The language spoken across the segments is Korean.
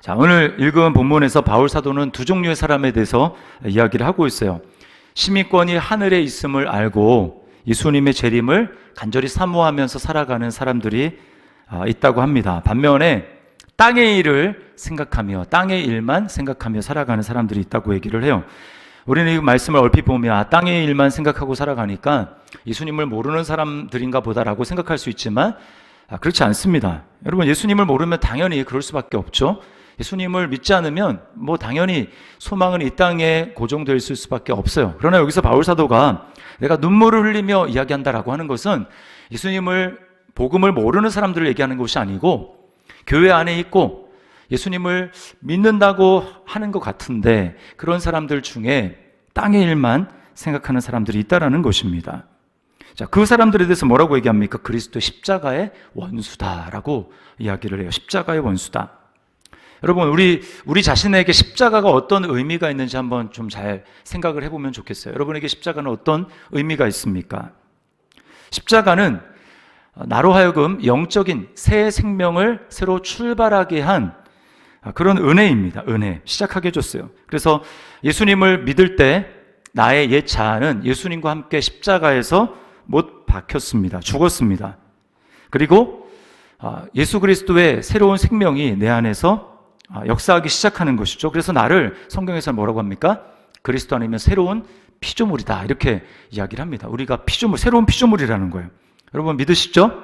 자, 오늘 읽은 본문에서 바울 사도는 두 종류의 사람에 대해서 이야기를 하고 있어요. 시민권이 하늘에 있음을 알고 예수님의 재림을 간절히 사모하면서 살아가는 사람들이 있다고 합니다. 반면에 땅의 일을 생각하며 땅의 일만 생각하며 살아가는 사람들이 있다고 얘기를 해요. 우리는 이 말씀을 얼핏 보면 땅의 일만 생각하고 살아가니까 예수님을 모르는 사람들인가 보다라고 생각할 수 있지만 그렇지 않습니다. 여러분, 예수님을 모르면 당연히 그럴 수밖에 없죠. 예수님을 믿지 않으면 당연히 소망은 이 땅에 고정되어 있을 수밖에 없어요. 그러나 여기서 바울 사도가 내가 눈물을 흘리며 이야기한다라고 하는 것은 예수님을 복음을 모르는 사람들을 얘기하는 것이 아니고 교회 안에 있고 예수님을 믿는다고 하는 것 같은데 그런 사람들 중에 땅의 일만 생각하는 사람들이 있다라는 것입니다. 자, 그 사람들에 대해서 뭐라고 얘기합니까? 그리스도의 십자가의 원수다라고 이야기를 해요. 십자가의 원수다. 여러분, 우리 자신에게 십자가가 어떤 의미가 있는지 한번 좀 잘 생각을 해보면 좋겠어요. 여러분에게 십자가는 어떤 의미가 있습니까? 십자가는 나로 하여금 영적인 새 생명을 새로 출발하게 한 그런 은혜입니다. 은혜. 시작하게 해줬어요. 그래서 예수님을 믿을 때 나의 옛 자아는 예수님과 함께 십자가에서 못 박혔습니다. 죽었습니다. 그리고 예수 그리스도의 새로운 생명이 내 안에서 역사하기 시작하는 것이죠. 그래서 나를 성경에서 뭐라고 합니까? 그리스도 안이면 새로운 피조물이다, 이렇게 이야기를 합니다. 우리가 피조물, 새로운 피조물이라는 거예요. 여러분 믿으시죠?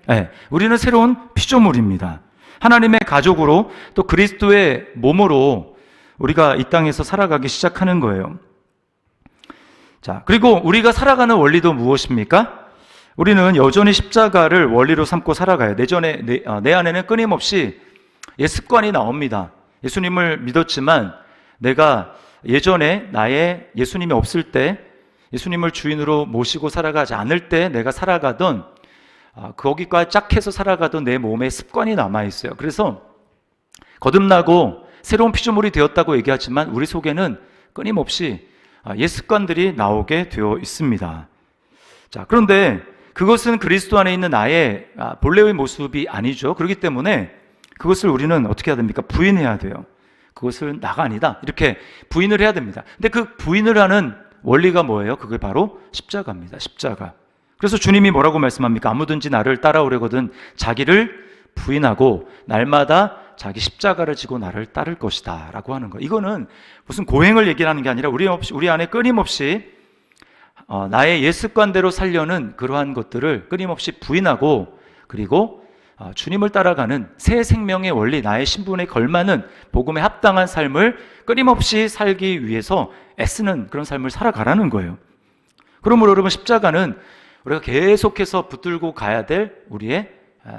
네, 우리는 새로운 피조물입니다. 하나님의 가족으로 또 그리스도의 몸으로 우리가 이 땅에서 살아가기 시작하는 거예요. 자, 그리고 우리가 살아가는 원리도 무엇입니까? 우리는 여전히 십자가를 원리로 삼고 살아가요. 내 안에는 끊임없이 옛 습관이 나옵니다. 예수님을 믿었지만 내가 예전에 나의 예수님이 없을 때 예수님을 주인으로 모시고 살아가지 않을 때 내가 살아가던 거기까지 짝해서 살아가던 내 몸에 습관이 남아있어요. 그래서 거듭나고 새로운 피조물이 되었다고 얘기하지만 우리 속에는 끊임없이 옛 습관들이 나오게 되어 있습니다. 자, 그런데 그것은 그리스도 안에 있는 나의 본래의 모습이 아니죠. 그렇기 때문에 그것을 우리는 어떻게 해야 됩니까? 부인해야 돼요. 그것은 나가 아니다, 이렇게 부인을 해야 됩니다. 근데 그 부인을 하는 원리가 뭐예요? 그게 바로 십자가입니다. 십자가. 그래서 주님이 뭐라고 말씀합니까? 아무든지 나를 따라오려거든 자기를 부인하고 날마다 자기 십자가를 지고 나를 따를 것이다 라고 하는 거예요. 이거는 무슨 고행을 얘기하는 게 아니라 우리 안에 끊임없이 나의 옛 습관대로 살려는 그러한 것들을 끊임없이 부인하고 그리고 주님을 따라가는 새 생명의 원리, 나의 신분에 걸맞는 복음에 합당한 삶을 끊임없이 살기 위해서 애쓰는 그런 삶을 살아가라는 거예요. 그러므로 여러분, 십자가는 우리가 계속해서 붙들고 가야 될 우리의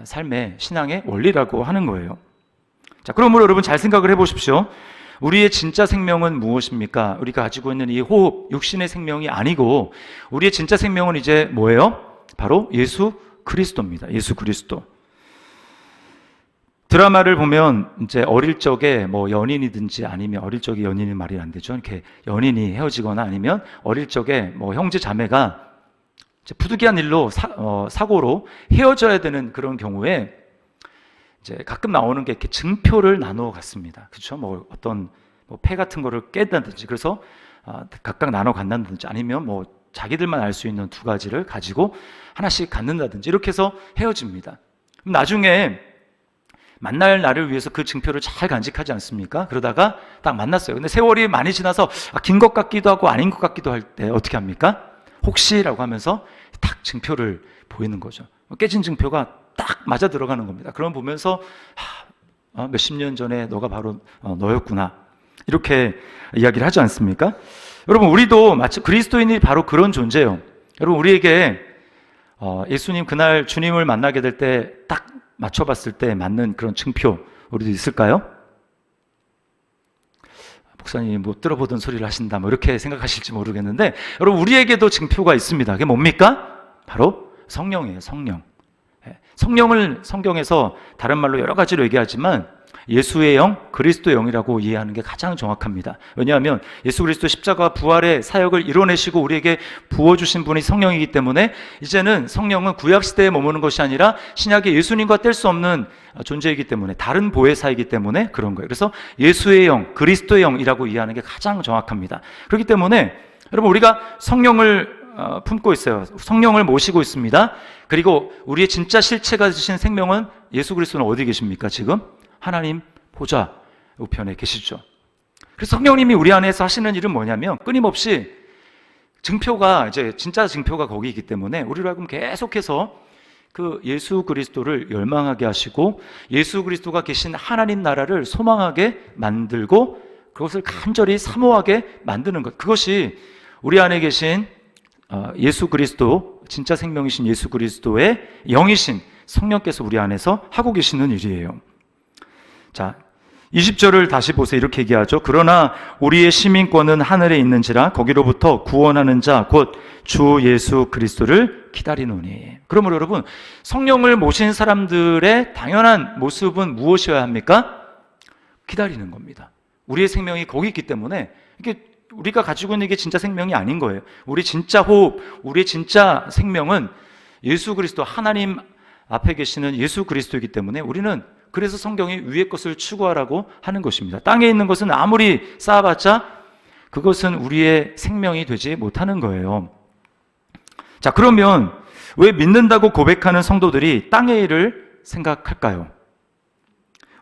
삶의 신앙의 원리라고 하는 거예요. 자, 그러므로 여러분 잘 생각을 해보십시오. 우리의 진짜 생명은 무엇입니까? 우리가 가지고 있는 이 호흡, 육신의 생명이 아니고 우리의 진짜 생명은 이제 뭐예요? 바로 예수 그리스도입니다. 예수 그리스도. 드라마를 보면 이제 어릴 적에 연인이든지 아니면 어릴 적에 연인이 말이 안 되죠. 이렇게 연인이 헤어지거나 아니면 어릴 적에 형제 자매가 이제 부득이한 일로 사고로 헤어져야 되는 그런 경우에 이제 가끔 나오는 게 이렇게 증표를 나누어 갔습니다. 그렇죠? 어떤 폐 같은 거를 깼다든지 그래서 각각 나눠 간다든지 아니면 자기들만 알 수 있는 두 가지를 가지고 하나씩 갖는다든지 이렇게 해서 헤어집니다. 그럼 나중에 만날 날을 위해서 그 증표를 잘 간직하지 않습니까? 그러다가 딱 만났어요. 근데 세월이 많이 지나서 긴 것 같기도 하고 아닌 것 같기도 할 때 어떻게 합니까? 혹시라고 하면서 딱 증표를 보이는 거죠. 깨진 증표가 딱 맞아 들어가는 겁니다. 그럼 보면서 몇십 년 전에 너가 바로 너였구나, 이렇게 이야기를 하지 않습니까? 여러분, 우리도 마치 그리스도인이 바로 그런 존재예요. 여러분, 우리에게 예수님 그날 주님을 만나게 될 때 딱 맞춰봤을 때 맞는 그런 증표 우리도 있을까요? 목사님 못 들어보던 소리를 하신다 이렇게 생각하실지 모르겠는데 여러분, 우리에게도 증표가 있습니다. 그게 뭡니까? 바로 성령이에요. 성령. 성령을 성경에서 다른 말로 여러 가지로 얘기하지만 예수의 영, 그리스도의 영이라고 이해하는 게 가장 정확합니다. 왜냐하면 예수 그리스도 십자가 부활의 사역을 이뤄내시고 우리에게 부어주신 분이 성령이기 때문에 이제는 성령은 구약시대에 머무는 것이 아니라 신약의 예수님과 뗄 수 없는 존재이기 때문에, 다른 보혜사이기 때문에 그런 거예요. 그래서 예수의 영, 그리스도의 영이라고 이해하는 게 가장 정확합니다. 그렇기 때문에 여러분, 우리가 성령을 품고 있어요. 성령을 모시고 있습니다. 그리고 우리의 진짜 실체가 되신 생명은 예수 그리스도는 어디 계십니까? 지금 하나님 보좌 우편에 계시죠. 그래서 성령님이 우리 안에서 하시는 일은 뭐냐면, 끊임없이 증표가, 이제 진짜 증표가 거기이기 때문에 우리로 하여금 계속해서 그 예수 그리스도를 열망하게 하시고 예수 그리스도가 계신 하나님 나라를 소망하게 만들고 그것을 간절히 사모하게 만드는 것, 그것이 우리 안에 계신 예수 그리스도, 진짜 생명이신 예수 그리스도의 영이신 성령께서 우리 안에서 하고 계시는 일이에요. 자, 20절을 다시 보세요. 이렇게 얘기하죠. 그러나 우리의 시민권은 하늘에 있는지라 거기로부터 구원하는 자 곧 주 예수 그리스도를 기다리노니. 그러므로 여러분, 성령을 모신 사람들의 당연한 모습은 무엇이어야 합니까? 기다리는 겁니다. 우리의 생명이 거기 있기 때문에 이게 우리가 가지고 있는 게 진짜 생명이 아닌 거예요. 우리 진짜 호흡, 우리의 진짜 생명은 예수 그리스도, 하나님 앞에 계시는 예수 그리스도이기 때문에 우리는, 그래서 성경이 위의 것을 추구하라고 하는 것입니다. 땅에 있는 것은 아무리 쌓아봤자 그것은 우리의 생명이 되지 못하는 거예요. 자, 그러면 왜 믿는다고 고백하는 성도들이 땅의 일을 생각할까요?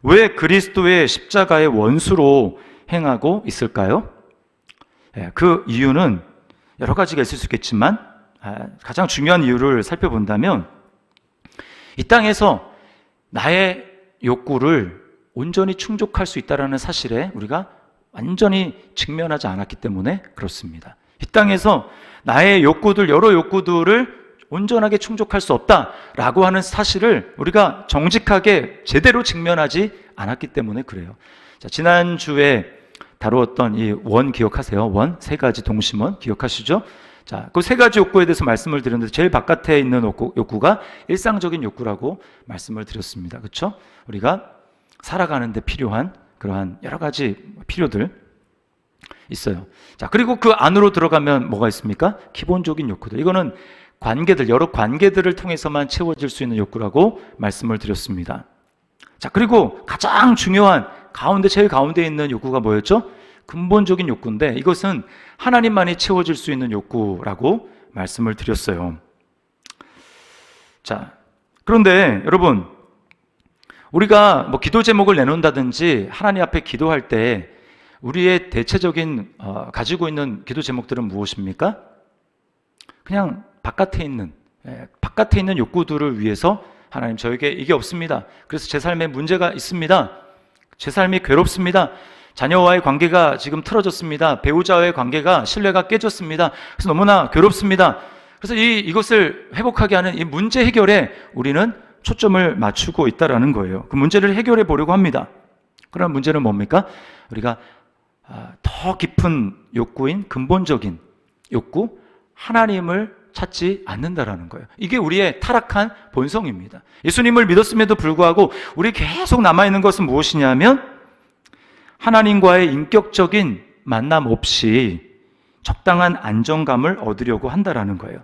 왜 그리스도의 십자가의 원수로 행하고 있을까요? 그 이유는 여러 가지가 있을 수 있겠지만 가장 중요한 이유를 살펴본다면, 이 땅에서 나의 욕구를 온전히 충족할 수 있다는 사실에 우리가 완전히 직면하지 않았기 때문에 그렇습니다. 이 땅에서 나의 욕구들, 여러 욕구들을 온전하게 충족할 수 없다라고 하는 사실을 우리가 정직하게 제대로 직면하지 않았기 때문에 그래요. 자, 지난주에 다루었던 이 원 기억하세요? 원, 세 가지 동심원 기억하시죠? 자, 그 세 가지 욕구에 대해서 말씀을 드렸는데 제일 바깥에 있는 욕구가 일상적인 욕구라고 말씀을 드렸습니다. 그렇죠? 우리가 살아가는데 필요한 그러한 여러 가지 필요들 있어요. 자, 그리고 그 안으로 들어가면 뭐가 있습니까? 기본적인 욕구들. 이거는 관계들, 여러 관계들을 통해서만 채워질 수 있는 욕구라고 말씀을 드렸습니다. 자, 그리고 가장 중요한 제일 가운데 있는 욕구가 뭐였죠? 근본적인 욕구인데 이것은 하나님만이 채워질 수 있는 욕구라고 말씀을 드렸어요. 자, 그런데 여러분, 우리가 뭐 기도 제목을 내놓는다든지 하나님 앞에 기도할 때 우리의 대체적인 가지고 있는 기도 제목들은 무엇입니까? 그냥 바깥에 있는 욕구들을 위해서, 하나님 저에게 이게 없습니다. 그래서 제 삶에 문제가 있습니다. 제 삶이 괴롭습니다. 자녀와의 관계가 지금 틀어졌습니다. 배우자와의 관계가, 신뢰가 깨졌습니다. 그래서 너무나 괴롭습니다. 그래서 이것을 회복하게 하는 이 문제 해결에 우리는 초점을 맞추고 있다라는 거예요. 그 문제를 해결해 보려고 합니다. 그러나 문제는 뭡니까? 우리가 더 깊은 욕구인 근본적인 욕구, 하나님을 찾지 않는다라는 거예요. 이게 우리의 타락한 본성입니다. 예수님을 믿었음에도 불구하고 우리 계속 남아있는 것은 무엇이냐면 하나님과의 인격적인 만남 없이 적당한 안정감을 얻으려고 한다라는 거예요.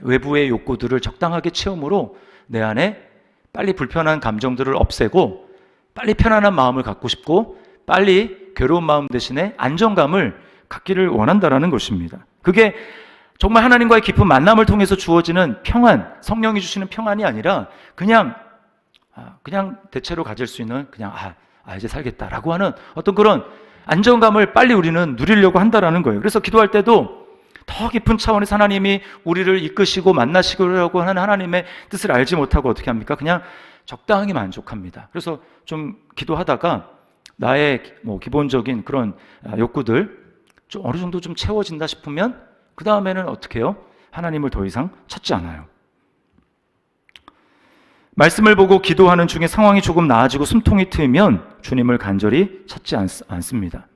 외부의 욕구들을 적당하게 채움으로 내 안에 빨리 불편한 감정들을 없애고 빨리 편안한 마음을 갖고 싶고 빨리 괴로운 마음 대신에 안정감을 갖기를 원한다라는 것입니다. 그게 정말 하나님과의 깊은 만남을 통해서 주어지는 평안, 성령이 주시는 평안이 아니라 그냥 대체로 가질 수 있는 이제 살겠다라고 하는 어떤 그런 안정감을 빨리 우리는 누리려고 한다라는 거예요. 그래서 기도할 때도 더 깊은 차원에서 하나님이 우리를 이끄시고 만나시려고 하는 하나님의 뜻을 알지 못하고 어떻게 합니까? 그냥 적당히 만족합니다. 그래서 좀 기도하다가 나의 기본적인 그런 욕구들 좀 어느 정도 좀 채워진다 싶으면 그 다음에는 어떻게 해요? 하나님을 더 이상 찾지 않아요. 말씀을 보고 기도하는 중에 상황이 조금 나아지고 숨통이 트이면 주님을 간절히 찾지 않습니다.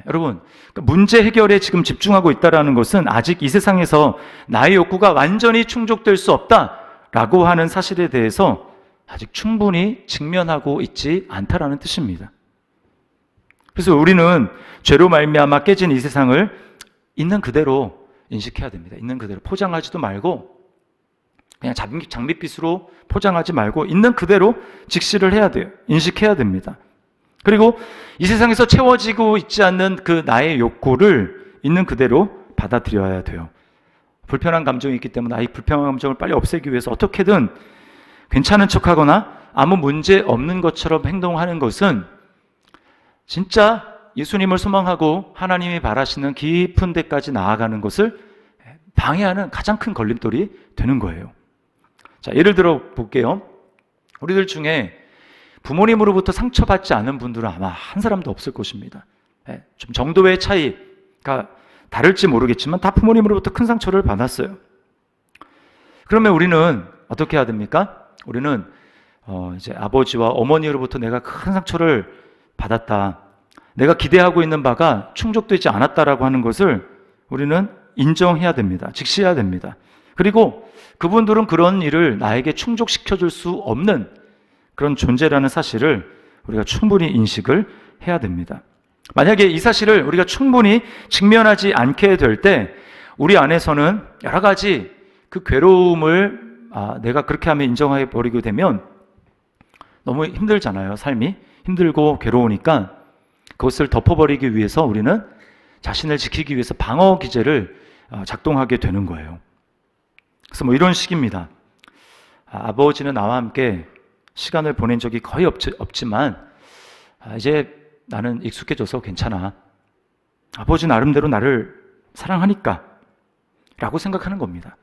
여러분, 문제 해결에 지금 집중하고 있다는 것은 아직 이 세상에서 나의 욕구가 완전히 충족될 수 없다라고 하는 사실에 대해서 아직 충분히 직면하고 있지 않다라는 뜻입니다. 그래서 우리는 죄로 말미암아 깨진 이 세상을 있는 그대로 인식해야 됩니다. 있는 그대로 포장하지도 말고 그냥 장밋빛으로 포장하지 말고 있는 그대로 직시를 해야 돼요. 인식해야 됩니다. 그리고 이 세상에서 채워지고 있지 않는 그 나의 욕구를 있는 그대로 받아들여야 돼요. 불편한 감정이 있기 때문에 이 불편한 감정을 빨리 없애기 위해서 어떻게든 괜찮은 척하거나 아무 문제 없는 것처럼 행동하는 것은 진짜 예수님을 소망하고 하나님이 바라시는 깊은 데까지 나아가는 것을 방해하는 가장 큰 걸림돌이 되는 거예요. 자, 예를 들어 볼게요. 우리들 중에 부모님으로부터 상처받지 않은 분들은 아마 한 사람도 없을 것입니다. 좀 정도의 차이가 다를지 모르겠지만 다 부모님으로부터 큰 상처를 받았어요. 그러면 우리는 어떻게 해야 됩니까? 우리는 이제 아버지와 어머니로부터 내가 큰 상처를 받았다. 내가 기대하고 있는 바가 충족되지 않았다라고 하는 것을 우리는 인정해야 됩니다. 직시해야 됩니다. 그리고 그분들은 그런 일을 나에게 충족시켜줄 수 없는 그런 존재라는 사실을 우리가 충분히 인식을 해야 됩니다. 만약에 이 사실을 우리가 충분히 직면하지 않게 될 때 우리 안에서는 여러 가지 그 괴로움을 내가 그렇게 하면 인정해 버리게 되면 너무 힘들잖아요. 삶이 힘들고 괴로우니까 그것을 덮어버리기 위해서 우리는 자신을 지키기 위해서 방어 기제를 작동하게 되는 거예요. 그래서 뭐 이런 식입니다. 아버지는 나와 함께 시간을 보낸 적이 거의 없지만 이제 나는 익숙해져서 괜찮아. 아버지 나름대로 나를 사랑하니까 라고 생각하는 겁니다.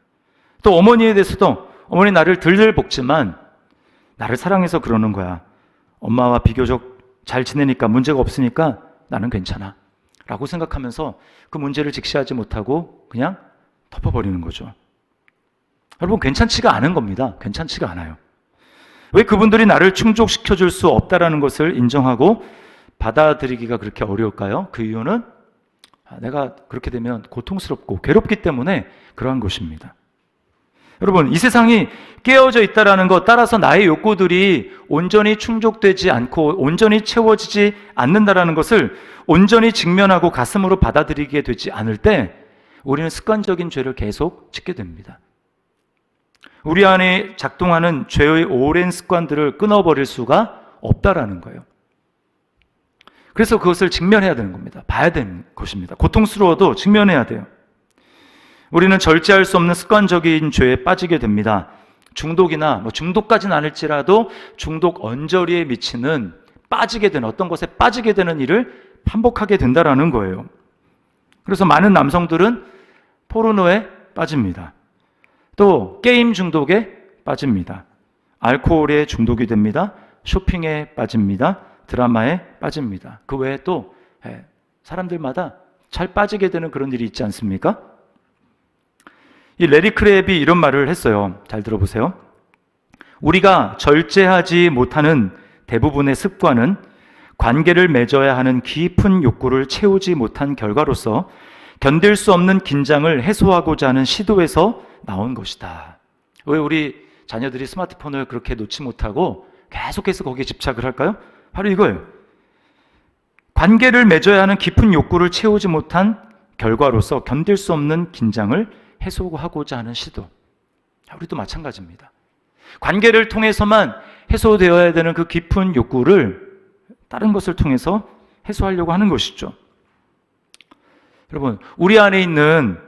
또 어머니에 대해서도 어머니 나를 들들 볶지만 나를 사랑해서 그러는 거야. 엄마와 비교적 잘 지내니까 문제가 없으니까 나는 괜찮아 라고 생각하면서 그 문제를 직시하지 못하고 그냥 덮어버리는 거죠. 여러분 괜찮지가 않은 겁니다. 괜찮지가 않아요. 왜 그분들이 나를 충족시켜줄 수 없다라는 것을 인정하고 받아들이기가 그렇게 어려울까요? 그 이유는 내가 그렇게 되면 고통스럽고 괴롭기 때문에 그러한 것입니다. 여러분 이 세상이 깨어져 있다라는 것 따라서 나의 욕구들이 온전히 충족되지 않고 온전히 채워지지 않는다라는 것을 온전히 직면하고 가슴으로 받아들이게 되지 않을 때 우리는 습관적인 죄를 계속 짓게 됩니다. 우리 안에 작동하는 죄의 오랜 습관들을 끊어버릴 수가 없다라는 거예요. 그래서 그것을 직면해야 되는 겁니다. 봐야 되는 것입니다. 고통스러워도 직면해야 돼요. 우리는 절제할 수 없는 습관적인 죄에 빠지게 됩니다. 중독이나 중독까지는 아닐지라도 중독 언저리에 미치는 빠지게 되는 어떤 것에 빠지게 되는 일을 반복하게 된다라는 거예요. 그래서 많은 남성들은 포르노에 빠집니다. 또 게임 중독에 빠집니다. 알코올에 중독이 됩니다. 쇼핑에 빠집니다. 드라마에 빠집니다. 그 외에 또 사람들마다 잘 빠지게 되는 그런 일이 있지 않습니까? 이 레리 크랩이 이런 말을 했어요. 잘 들어보세요. 우리가 절제하지 못하는 대부분의 습관은 관계를 맺어야 하는 깊은 욕구를 채우지 못한 결과로서 견딜 수 없는 긴장을 해소하고자 하는 시도에서 나온 것이다. 왜 우리 자녀들이 스마트폰을 그렇게 놓지 못하고 계속해서 거기에 집착을 할까요? 바로 이거예요. 관계를 맺어야 하는 깊은 욕구를 채우지 못한 결과로서 견딜 수 없는 긴장을 해소하고자 하는 시도. 우리도 마찬가지입니다. 관계를 통해서만 해소되어야 되는 그 깊은 욕구를 다른 것을 통해서 해소하려고 하는 것이죠. 여러분, 우리 안에 있는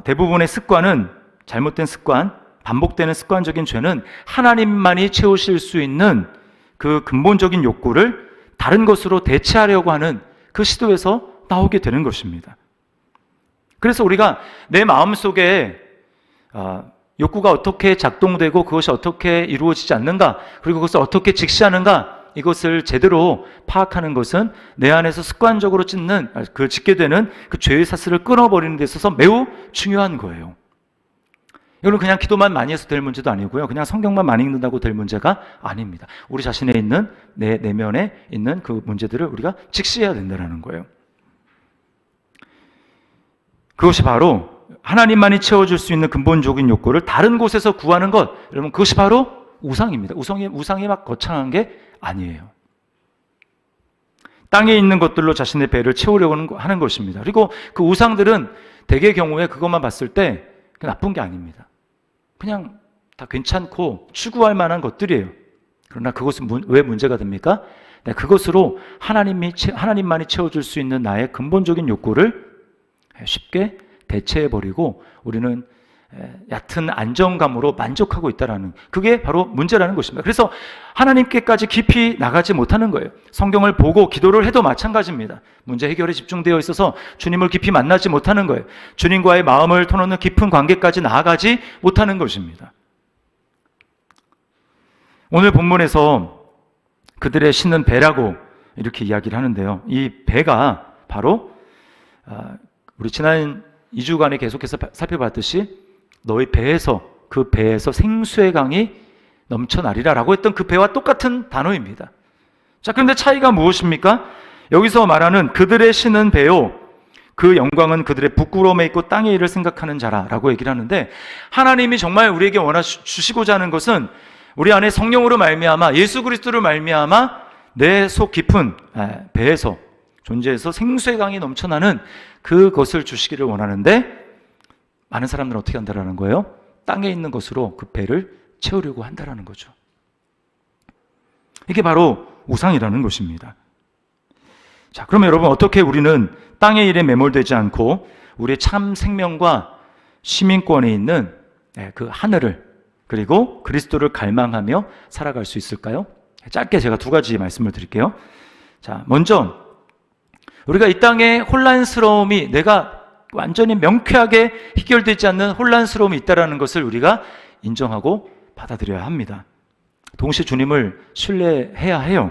대부분의 습관은 잘못된 습관, 반복되는 습관적인 죄는 하나님만이 채우실 수 있는 그 근본적인 욕구를 다른 것으로 대체하려고 하는 그 시도에서 나오게 되는 것입니다. 그래서 우리가 내 마음속에 욕구가 어떻게 작동되고 그것이 어떻게 이루어지지 않는가, 그리고 그것을 어떻게 직시하는가, 이것을 제대로 파악하는 것은 내 안에서 습관적으로 짓게 되는 그 죄의 사슬을 끊어버리는 데 있어서 매우 중요한 거예요. 이거는 그냥 기도만 많이 해서 될 문제도 아니고요. 그냥 성경만 많이 읽는다고 될 문제가 아닙니다. 우리 자신에 있는 내 내면에 있는 그 문제들을 우리가 직시해야 된다는 거예요. 그것이 바로 하나님만이 채워줄 수 있는 근본적인 욕구를 다른 곳에서 구하는 것, 여러분 그것이 바로 우상입니다. 우상이 막 거창한 게 아니에요. 땅에 있는 것들로 자신의 배를 채우려고 하는 것입니다. 그리고 그 우상들은 대개 경우에 그것만 봤을 때 나쁜 게 아닙니다. 그냥 다 괜찮고 추구할 만한 것들이에요. 그러나 그것은 왜 문제가 됩니까? 그것으로 하나님만이 채워줄 수 있는 나의 근본적인 욕구를 쉽게 대체해버리고 우리는 얕은 안정감으로 만족하고 있다는 그게 바로 문제라는 것입니다. 그래서 하나님께까지 깊이 나가지 못하는 거예요. 성경을 보고 기도를 해도 마찬가지입니다. 문제 해결에 집중되어 있어서 주님을 깊이 만나지 못하는 거예요. 주님과의 마음을 터놓는 깊은 관계까지 나아가지 못하는 것입니다. 오늘 본문에서 그들의 신은 배라고 이렇게 이야기를 하는데요. 이 배가 바로 우리 지난 2주간에 계속해서 살펴봤듯이 너희 그 배에서 생수의 강이 넘쳐나리라 라고 했던 그 배와 똑같은 단어입니다. 자, 그런데 차이가 무엇입니까? 여기서 말하는 그들의 신은 배요, 그 영광은 그들의 부끄러움에 있고 땅의 일을 생각하는 자라 라고 얘기를 하는데, 하나님이 정말 우리에게 주시고자 하는 것은 우리 안에 성령으로 말미암아 예수 그리스도를 말미암아 내 속 깊은 배에서 존재에서 생수의 강이 넘쳐나는 그것을 주시기를 원하는데, 많은 사람들은 어떻게 한다라는 거예요? 땅에 있는 것으로 그 배를 채우려고 한다라는 거죠. 이게 바로 우상이라는 것입니다. 자, 그러면 여러분, 어떻게 우리는 땅의 일에 매몰되지 않고 우리의 참 생명과 시민권에 있는 그 하늘을, 그리고 그리스도를 갈망하며 살아갈 수 있을까요? 짧게 제가 두 가지 말씀을 드릴게요. 자, 먼저 우리가 이 땅의 혼란스러움이, 내가 완전히 명쾌하게 해결되지 않는 혼란스러움이 있다는 것을 우리가 인정하고 받아들여야 합니다. 동시에 주님을 신뢰해야 해요.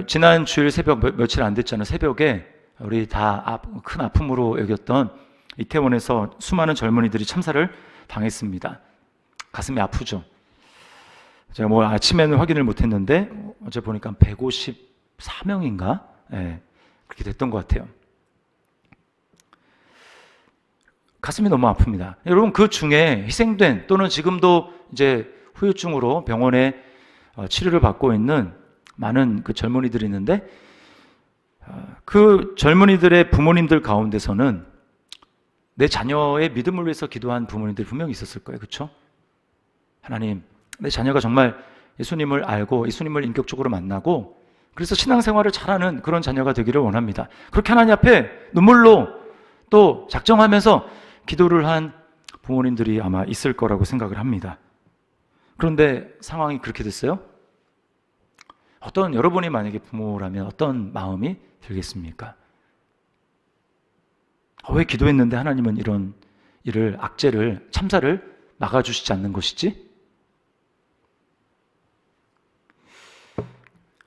지난 주일 새벽, 며칠 안 됐잖아요. 새벽에 우리 다 큰 아픔으로 여겼던 이태원에서 수많은 젊은이들이 참사를 당했습니다. 가슴이 아프죠. 제가 아침에는 확인을 못했는데 어제 보니까 154명인가? 그렇게 됐던 것 같아요. 가슴이 너무 아픕니다. 여러분, 그 중에 희생된 또는 지금도 이제 후유증으로 병원에 치료를 받고 있는 많은 그 젊은이들이 있는데, 그 젊은이들의 부모님들 가운데서는 내 자녀의 믿음을 위해서 기도한 부모님들이 분명히 있었을 거예요. 그렇죠? 하나님, 내 자녀가 정말 예수님을 알고 예수님을 인격적으로 만나고 그래서 신앙생활을 잘하는 그런 자녀가 되기를 원합니다. 그렇게 하나님 앞에 눈물로 또 작정하면서 기도를 한 부모님들이 아마 있을 거라고 생각을 합니다. 그런데 상황이 그렇게 됐어요? 여러분이 만약에 부모라면 어떤 마음이 들겠습니까? 왜 기도했는데 하나님은 이런 일을, 악재를, 참사를 막아주시지 않는 것이지?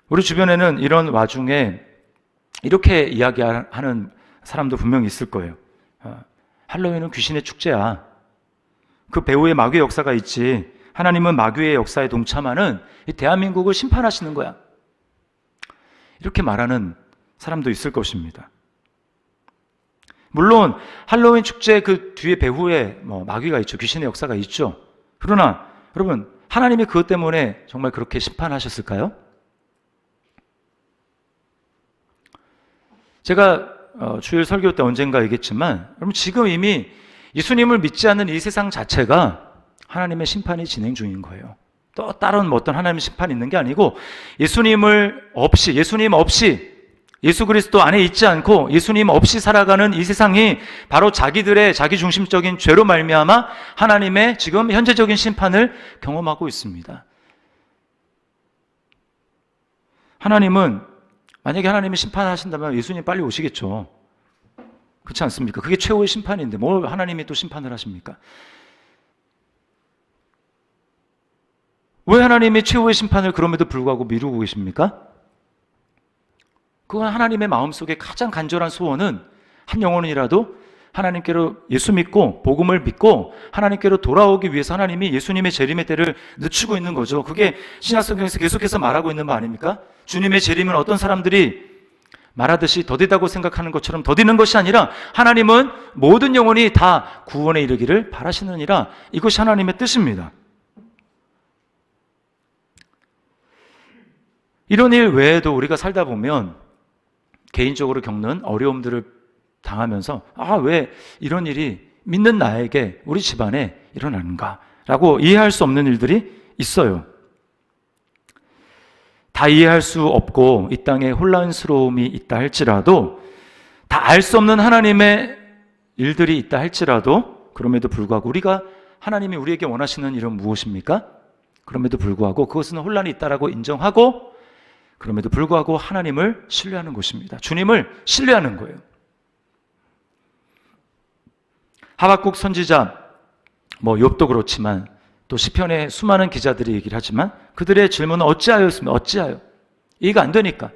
우리 주변에는 이런 와중에 이렇게 이야기하는 사람도 분명히 있을 거예요. 할로윈은 귀신의 축제야. 그 배후에 마귀의 역사가 있지. 하나님은 마귀의 역사에 동참하는 이 대한민국을 심판하시는 거야. 이렇게 말하는 사람도 있을 것입니다. 물론 할로윈 축제 그 뒤에 배후에 마귀가 있죠. 귀신의 역사가 있죠. 그러나 여러분, 하나님이 그것 때문에 정말 그렇게 심판하셨을까요? 제가 주일 설교 때 언젠가 얘기했지만, 여러분, 지금 이미 예수님을 믿지 않는 이 세상 자체가 하나님의 심판이 진행 중인 거예요. 또 다른 어떤 하나님의 심판이 있는 게 아니고, 예수님 없이 예수 그리스도 안에 있지 않고 예수님 없이 살아가는 이 세상이 바로 자기들의 자기중심적인 죄로 말미암아 하나님의 지금 현재적인 심판을 경험하고 있습니다. 하나님은, 만약에 하나님이 심판하신다면 예수님 빨리 오시겠죠. 그렇지 않습니까? 그게 최후의 심판인데 뭘 하나님이 또 심판을 하십니까? 왜 하나님이 최후의 심판을 그럼에도 불구하고 미루고 계십니까? 그건 하나님의 마음속에 가장 간절한 소원은 한 영혼이라도 하나님께로 예수 믿고 복음을 믿고 하나님께로 돌아오기 위해서 하나님이 예수님의 재림의 때를 늦추고 있는 거죠. 그게 신약성경에서 계속해서 말하고 있는 바 아닙니까? 주님의 재림은 어떤 사람들이 말하듯이 더디다고 생각하는 것처럼 더디는 것이 아니라 하나님은 모든 영혼이 다 구원에 이르기를 바라시느니라. 이것이 하나님의 뜻입니다. 이런 일 외에도 우리가 살다 보면 개인적으로 겪는 어려움들을 당하면서 왜 이런 일이 믿는 나에게, 우리 집안에 일어나는가 라고 이해할 수 없는 일들이 있어요. 다 이해할 수 없고 이 땅에 혼란스러움이 있다 할지라도, 다 알 수 없는 하나님의 일들이 있다 할지라도, 그럼에도 불구하고 하나님이 우리에게 원하시는 일은 무엇입니까? 그럼에도 불구하고 그것은 혼란이 있다라고 인정하고, 그럼에도 불구하고 하나님을 신뢰하는 것입니다. 주님을 신뢰하는 거예요. 하박국 선지자, 욥도 그렇지만 또 시편의 수많은 기자들이 얘기를 하지만 그들의 질문은 어찌하였습니까? 어찌하여? 이해가 안 되니까.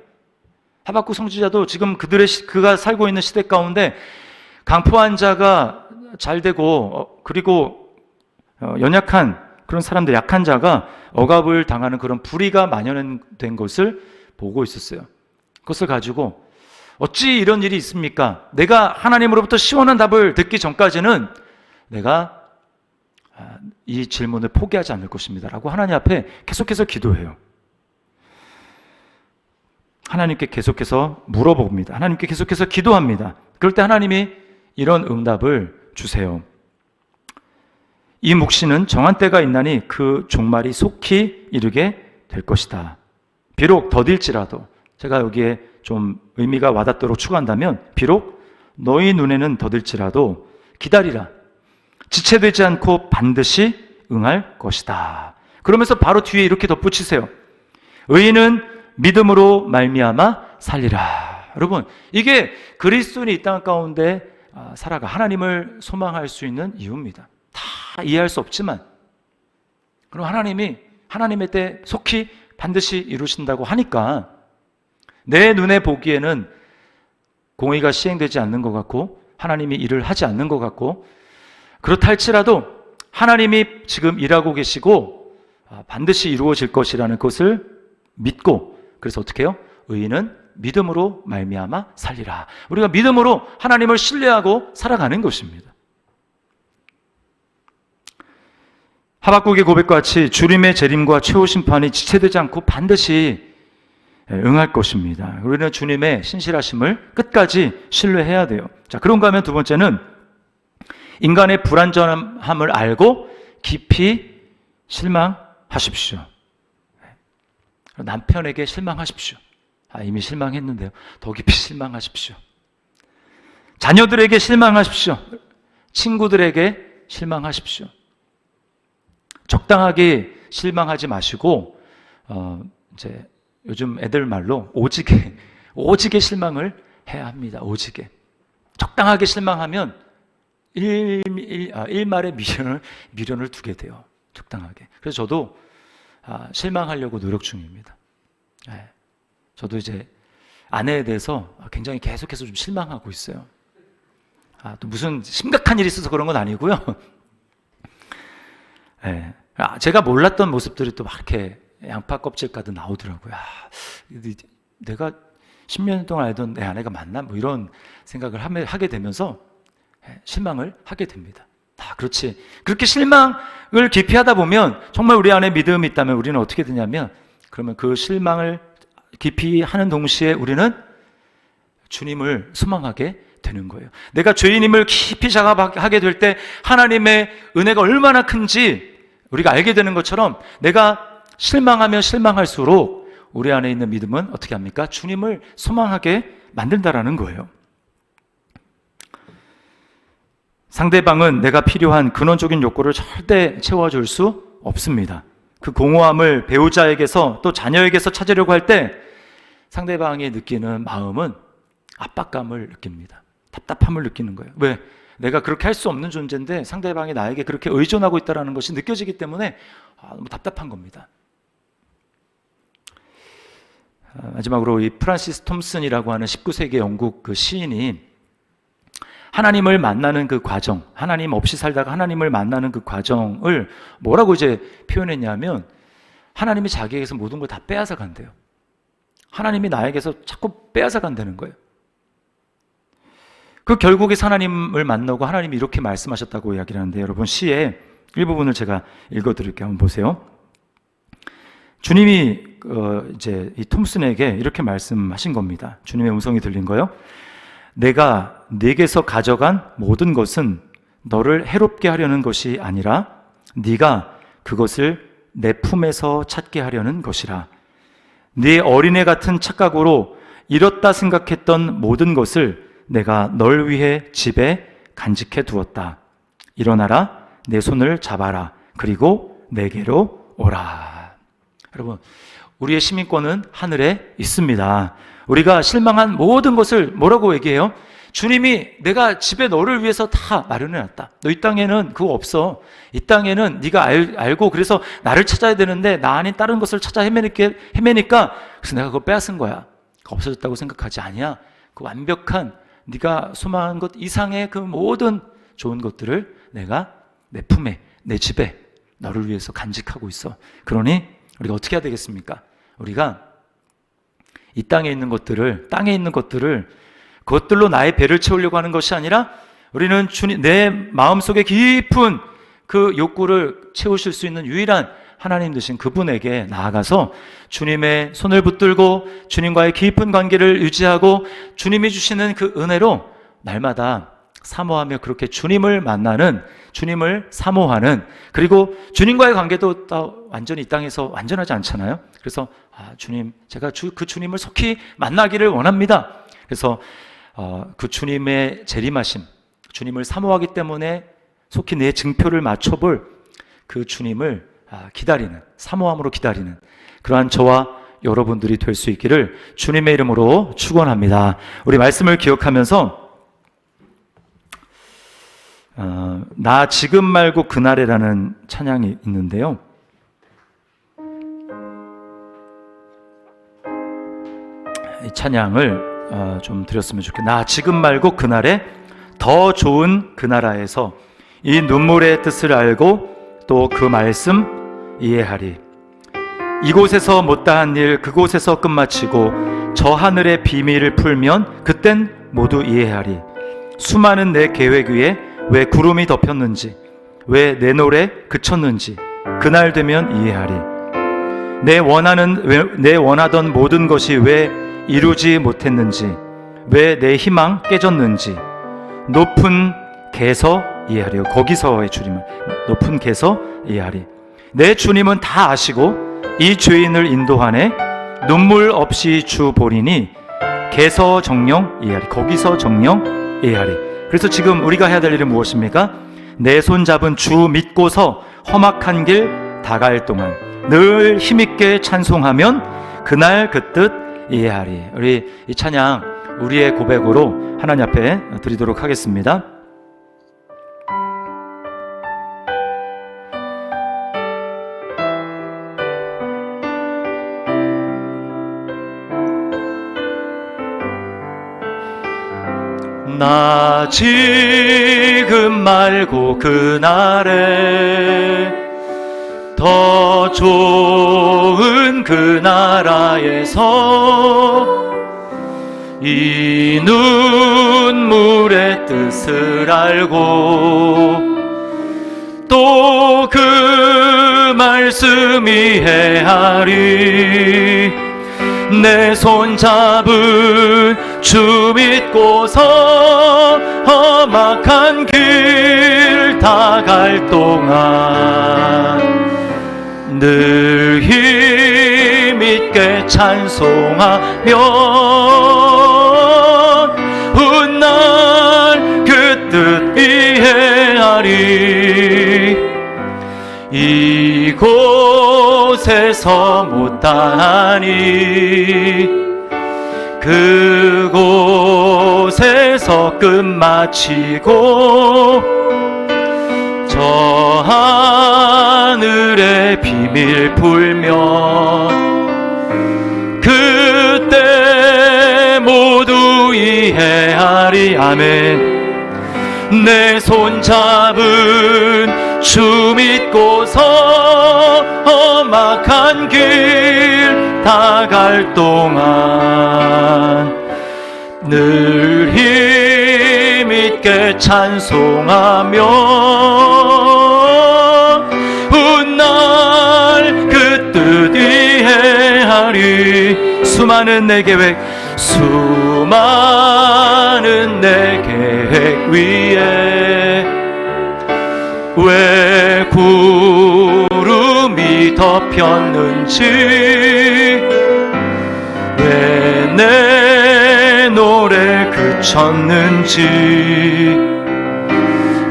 하박국 선지자도 지금 그가 살고 있는 시대 가운데 강포한 자가 잘 되고 그리고 연약한 그런 사람들, 약한 자가 억압을 당하는 그런 불의가 만연된 것을 보고 있었어요. 그것을 가지고 어찌 이런 일이 있습니까? 내가 하나님으로부터 시원한 답을 듣기 전까지는 내가 이 질문을 포기하지 않을 것입니다 라고 하나님 앞에 계속해서 기도해요. 하나님께 계속해서 물어봅니다. 하나님께 계속해서 기도합니다. 그럴 때 하나님이 이런 응답을 주세요. 이 묵시는 정한 때가 있나니 그 종말이 속히 이르게 될 것이다. 비록 더딜지라도, 제가 여기에 좀 의미가 와닿도록 추가한다면, 비록 너희 눈에는 더딜지라도 기다리라. 지체되지 않고 반드시 응할 것이다. 그러면서 바로 뒤에 이렇게 덧붙이세요. 의인은 믿음으로 말미암아 살리라. 여러분, 이게 그리스도인이 이 땅 가운데 살아가 하나님을 소망할 수 있는 이유입니다. 다 이해할 수 없지만, 그럼 하나님이 하나님의 때 속히 반드시 이루신다고 하니까 내 눈에 보기에는 공의가 시행되지 않는 것 같고 하나님이 일을 하지 않는 것 같고, 그렇다 할지라도 하나님이 지금 일하고 계시고 반드시 이루어질 것이라는 것을 믿고, 그래서 어떻게 해요? 의인은 믿음으로 말미암아 살리라. 우리가 믿음으로 하나님을 신뢰하고 살아가는 것입니다. 하박국의 고백과 같이 주님의 재림과 최후 심판이 지체되지 않고 반드시 응할 것입니다. 우리는 주님의 신실하심을 끝까지 신뢰해야 돼요. 자, 그런가 하면 두 번째는 인간의 불완전함을 알고 깊이 실망하십시오. 남편에게 실망하십시오. 이미 실망했는데요. 더 깊이 실망하십시오. 자녀들에게 실망하십시오. 친구들에게 실망하십시오. 적당하게 실망하지 마시고 이제 요즘 애들 말로 오지게 실망을 해야 합니다. 오지게. 적당하게 실망하면 일말의 미련을 두게 돼요. 적당하게. 그래서 저도 실망하려고 노력 중입니다. 저도 이제 아내에 대해서 굉장히 계속해서 좀 실망하고 있어요. 또 무슨 심각한 일이 있어서 그런 건 아니고요. 제가 몰랐던 모습들이 또 막 이렇게 양파 껍질 가득 나오더라고요. 내가 10년 동안 알던 내 아내가 맞나? 이런 생각을 하게 되면서 실망을 하게 됩니다. 다 그렇지. 그렇게 실망을 깊이 하다 보면 정말 우리 안에 믿음이 있다면 우리는 어떻게 되냐면, 그러면 그 실망을 깊이 하는 동시에 우리는 주님을 소망하게 되는 거예요. 내가 죄인임을 깊이 자각하게 될 때 하나님의 은혜가 얼마나 큰지 우리가 알게 되는 것처럼, 내가 실망하면 실망할수록 우리 안에 있는 믿음은 어떻게 합니까? 주님을 소망하게 만든다라는 거예요. 상대방은 내가 필요한 근원적인 욕구를 절대 채워줄 수 없습니다. 그 공허함을 배우자에게서 또 자녀에게서 찾으려고 할 때 상대방이 느끼는 마음은 압박감을 느낍니다. 답답함을 느끼는 거예요. 왜? 내가 그렇게 할 수 없는 존재인데 상대방이 나에게 그렇게 의존하고 있다는 것이 느껴지기 때문에 너무 답답한 겁니다. 마지막으로 이 프란시스 톰슨이라고 하는 19세기 영국 그 시인이 하나님을 만나는 그 과정, 하나님 없이 살다가 하나님을 만나는 그 과정을 뭐라고 이제 표현했냐면, 하나님이 자기에게서 모든 걸 다 빼앗아 간대요. 하나님이 나에게서 자꾸 빼앗아 간다는 거예요. 그 결국에 하나님을 만나고 하나님이 이렇게 말씀하셨다고 이야기를 하는데, 여러분 시의 일부분을 제가 읽어드릴게요. 한번 보세요. 주님이 이제 이 톰슨에게 이렇게 말씀하신 겁니다. 주님의 음성이 들린 거요. 내가 네게서 가져간 모든 것은 너를 해롭게 하려는 것이 아니라 네가 그것을 내 품에서 찾게 하려는 것이라. 네 어린애 같은 착각으로 잃었다 생각했던 모든 것을 내가 널 위해 집에 간직해 두었다. 일어나라, 내 손을 잡아라, 그리고 내게로 오라. 여러분, 우리의 시민권은 하늘에 있습니다. 우리가 실망한 모든 것을 뭐라고 얘기해요? 주님이 내가 집에 너를 위해서 다 마련해놨다. 너 이 땅에는 그거 없어. 이 땅에는 네가 알고 그래서 나를 찾아야 되는데 나 아닌 다른 것을 찾아 헤매니까 그래서 내가 그거 빼앗은 거야. 그거 없어졌다고 생각하지 아니야. 그 완벽한 네가 소망한 것 이상의 그 모든 좋은 것들을 내가 내 품에, 내 집에 너를 위해서 간직하고 있어. 그러니 우리가 어떻게 해야 되겠습니까? 우리가 이 땅에 있는 것들을 그것들로 나의 배를 채우려고 하는 것이 아니라 우리는 주님, 내 마음속에 깊은 그 욕구를 채우실 수 있는 유일한 하나님 되신 그분에게 나아가서 주님의 손을 붙들고 주님과의 깊은 관계를 유지하고 주님이 주시는 그 은혜로 날마다 사모하며 그렇게 주님을 만나는, 주님을 사모하는, 그리고 주님과의 관계도 완전히 이 땅에서 완전하지 않잖아요. 그래서 주님, 제가 그 주님을 속히 만나기를 원합니다. 그래서 그 주님의 재림하심, 주님을 사모하기 때문에 속히 내 증표를 맞춰볼 그 주님을 기다리는, 사모함으로 기다리는 그러한 저와 여러분들이 될 수 있기를 주님의 이름으로 축원합니다. 우리 말씀을 기억하면서 나 지금 말고 그날에라는 찬양이 있는데요. 이 찬양을 좀 드렸으면 좋겠어요. 나 지금 말고 그날에 더 좋은 그 나라에서 이 눈물의 뜻을 알고 또 그 말씀 이해하리. 이곳에서 못다한 일 그곳에서 끝마치고 저 하늘의 비밀을 풀면 그땐 모두 이해하리. 수많은 내 계획 위에 왜 구름이 덮였는지, 왜 내 노래 그쳤는지 그날 되면 이해하리. 내 원하던 모든 것이 왜 이루지 못했는지, 왜 내 희망 깨졌는지 높은 개서 이해하리요. 거기서의 주님은 높은 개서 이해하리. 내 주님은 다 아시고 이 죄인을 인도하네. 눈물 없이 주 보리니 개서 정령 이해하리. 거기서 정령 이해하리. 그래서 지금 우리가 해야 될 일은 무엇입니까? 내 손 잡은 주 믿고서 험악한 길 다갈 동안 늘 힘있게 찬송하면 그날 그 뜻 이해하리. 우리 이 찬양 우리의 고백으로 하나님 앞에 드리도록 하겠습니다. 나 지금 말고 그날에 더 좋은 그 나라에서 이 눈물의 뜻을 알고 또 그 말씀 이해하리. 내 손 잡은 주 믿고서 험악한 길 다 갈 동안 늘 힘있게 찬송하며 훗날 그 뜻 이해하리. 이곳에서 못다하니 그곳에서 끝마치고 저 하늘의 비밀 풀면 그때 모두 이해하리. 아멘. 내 손 잡은 주 믿고서 험악한 길 다 갈 동안 늘 힘있게 찬송하며 훗날 그 뜻 수많은 내 계획 위에 왜 구름이 덮였는지 왜 내 노래 그쳤는지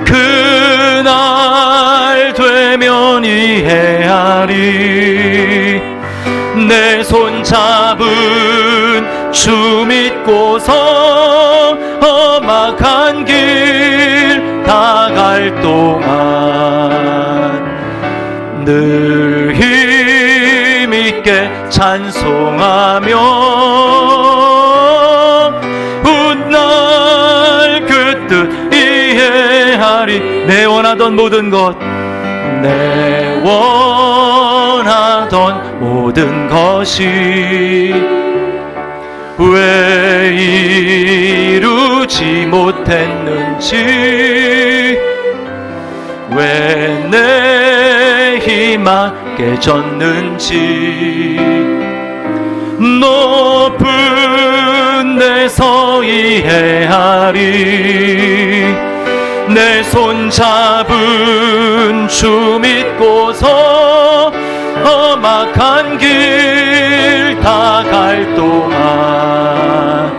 그날 되면 이해하리 내 손잡은 주 믿고서 험악한 길 다 갈 동안 늘 힘있게 찬송하며 훗날 그 뜻 이해하리 내 원하던 모든 것 내 원하던 모든 것이 왜 이루지 못했는지 왜 내 희망 깨졌는지 높은 데서 이해하리 내 손잡은 주 믿고서 험악한 길 다 갈 동안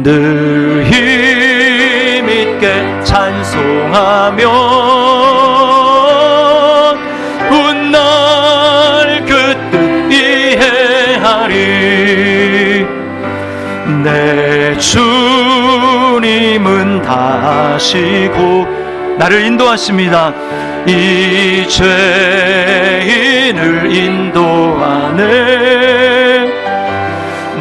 늘 힘있게 찬송하며 훗날 그 뜻 이해하리 내 주님은 다 아시고 나를 인도하십니다 이 죄인을 인도하네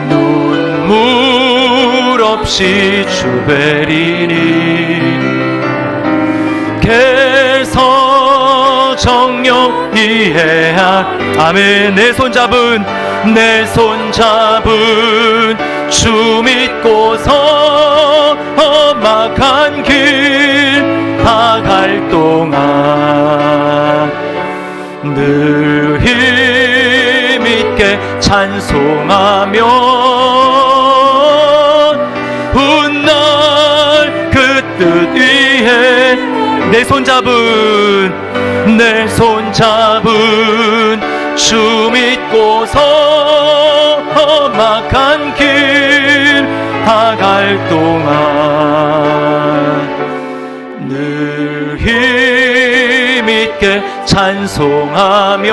눈물 없이 주베리니 개서 정령 이해할 아멘 내 손잡은 주 믿고서 험악한 길 다 갈 동안 늘 힘있게 찬송하며 훗날 그 뜻 위에 내 손잡은 주 믿고서 험악한 길 다 갈 동안 늘 힘있게 찬송하며